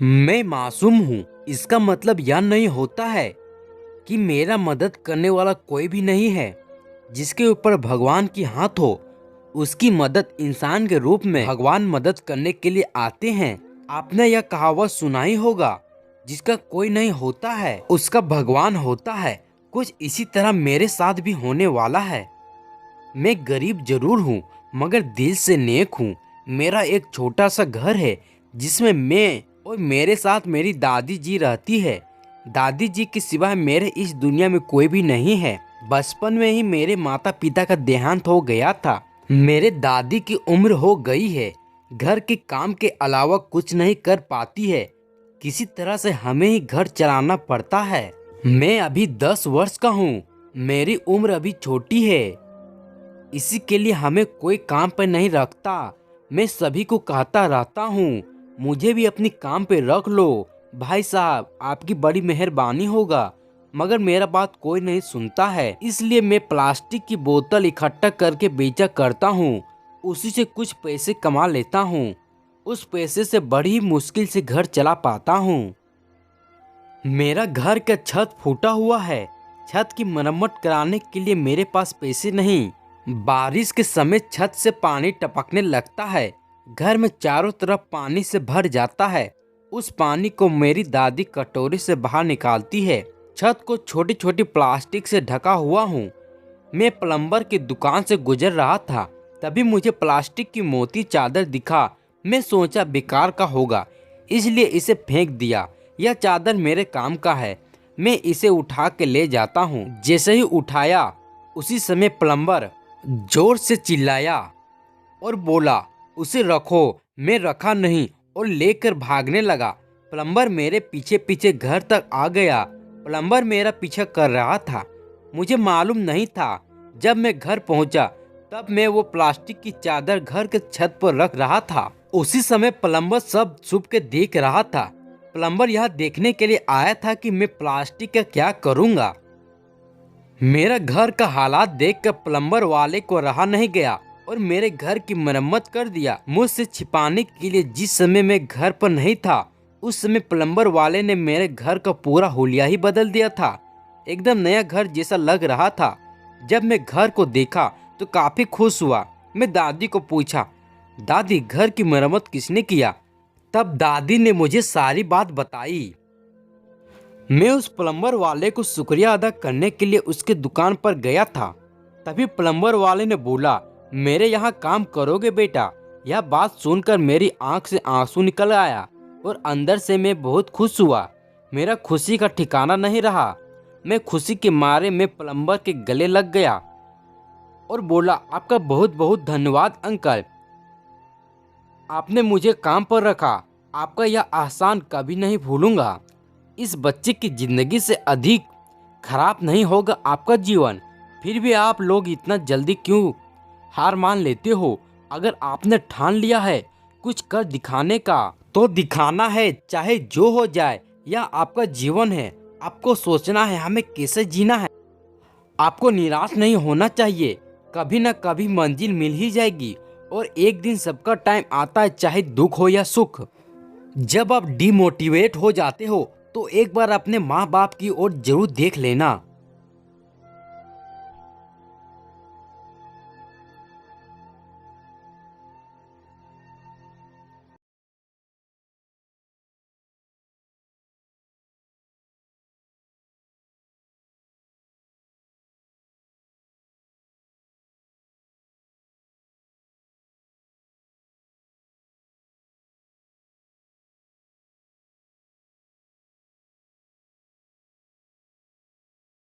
मैं मासूम हूँ, इसका मतलब यह नहीं होता है कि मेरा मदद करने वाला कोई भी नहीं है। जिसके ऊपर भगवान की हाथ हो, उसकी मदद इंसान के रूप में भगवान मदद करने के लिए आते हैं। आपने यह कहावत सुना ही होगा, जिसका कोई नहीं होता है उसका भगवान होता है। कुछ इसी तरह मेरे साथ भी होने वाला है। मैं गरीब जरूर हूँ, मगर दिल से नेक हूँ। मेरा एक छोटा सा घर है, जिसमें मैं और मेरे साथ मेरी दादी जी रहती है। दादी जी के सिवा मेरे इस दुनिया में कोई भी नहीं है। बचपन में ही मेरे माता पिता का देहांत हो गया था। मेरे दादी की उम्र हो गई है, घर के काम के अलावा कुछ नहीं कर पाती है। किसी तरह से हमें ही घर चलाना पड़ता है। मैं अभी 10 वर्ष का हूँ। मेरी उम्र अभी छोटी है, इसी के लिए हमें कोई काम पर नहीं रखता। मैं सभी को कहता रहता हूँ, मुझे भी अपनी काम पे रख लो भाई साहब, आपकी बड़ी मेहरबानी होगा। मगर मेरा बात कोई नहीं सुनता है। इसलिए मैं प्लास्टिक की बोतल इकट्ठा करके बेचा करता हूँ। उसी से कुछ पैसे कमा लेता हूँ। उस पैसे से बड़ी मुश्किल से घर चला पाता हूँ। मेरा घर का छत फूटा हुआ है। छत की मरम्मत कराने के लिए मेरे पास पैसे नहीं। बारिश के समय छत से पानी टपकने लगता है। घर में चारों तरफ पानी से भर जाता है। उस पानी को मेरी दादी कटोरी से बाहर निकालती है। छत को छोटी छोटी प्लास्टिक से ढका हुआ हूँ। मैं प्लम्बर की दुकान से गुजर रहा था, तभी मुझे प्लास्टिक की मोटी चादर दिखा। मैं सोचा बेकार का होगा, इसलिए इसे फेंक दिया। यह चादर मेरे काम का है। मैं इसे उठा के ले जाता हूँ। जैसे ही उठाया, उसी समय प्लम्बर जोर से चिल्लाया और बोला, उसे रखो। मैं रखा नहीं और लेकर भागने लगा। प्लम्बर मेरे पीछे पीछे घर तक आ गया। प्लम्बर मेरा पीछा कर रहा था। मुझे मालूम नहीं था। जब मैं घर पहुंचा, तब मैं वो प्लास्टिक की चादर घर के छत पर रख रहा था। उसी समय प्लम्बर सब छुप के देख रहा था। प्लम्बर यह देखने के लिए आया था कि मैं प्लास्टिक का क्या करूंगा। मेरा घर का हालात देखकर प्लम्बर वाले को रहा नहीं गया और मेरे घर की मरम्मत कर दिया। मुझसे छिपाने के लिए जिस समय मैं घर पर नहीं था, उस समय प्लम्बर वाले ने मेरे घर का पूरा हुलिया ही बदल दिया था। एकदम नया घर जैसा लग रहा था। जब मैं घर को देखा तो काफी खुश हुआ। मैं दादी को पूछा, दादी घर की मरम्मत किसने किया? तब दादी ने मुझे सारी बात बताई। मैं उस प्लम्बर वाले को शुक्रिया अदा करने के लिए उसके दुकान पर गया था। तभी प्लम्बर वाले ने बोला, मेरे यहाँ काम करोगे बेटा? यह बात सुनकर मेरी आंख से आंसू निकल आया और अंदर से मैं बहुत खुश हुआ। मेरा खुशी का ठिकाना नहीं रहा। मैं खुशी के मारे में प्लम्बर के गले लग गया और बोला, आपका बहुत बहुत धन्यवाद अंकल, आपने मुझे काम पर रखा। आपका यह एहसान कभी नहीं भूलूंगा। इस बच्चे की जिंदगी से अधिक खराब नहीं होगा आपका जीवन। फिर भी आप लोग इतना जल्दी क्यों हार मान लेते हो? अगर आपने ठान लिया है कुछ कर दिखाने का, तो दिखाना है, चाहे जो हो जाए। यह आपका जीवन है। आपको सोचना है हमें कैसे जीना है। आपको निराश नहीं होना चाहिए। कभी न कभी मंजिल मिल ही जाएगी और एक दिन सबका टाइम आता है, चाहे दुख हो या सुख। जब आप डिमोटिवेट हो जाते हो, तो एक बार अपने माँ बाप की ओर जरूर देख लेना।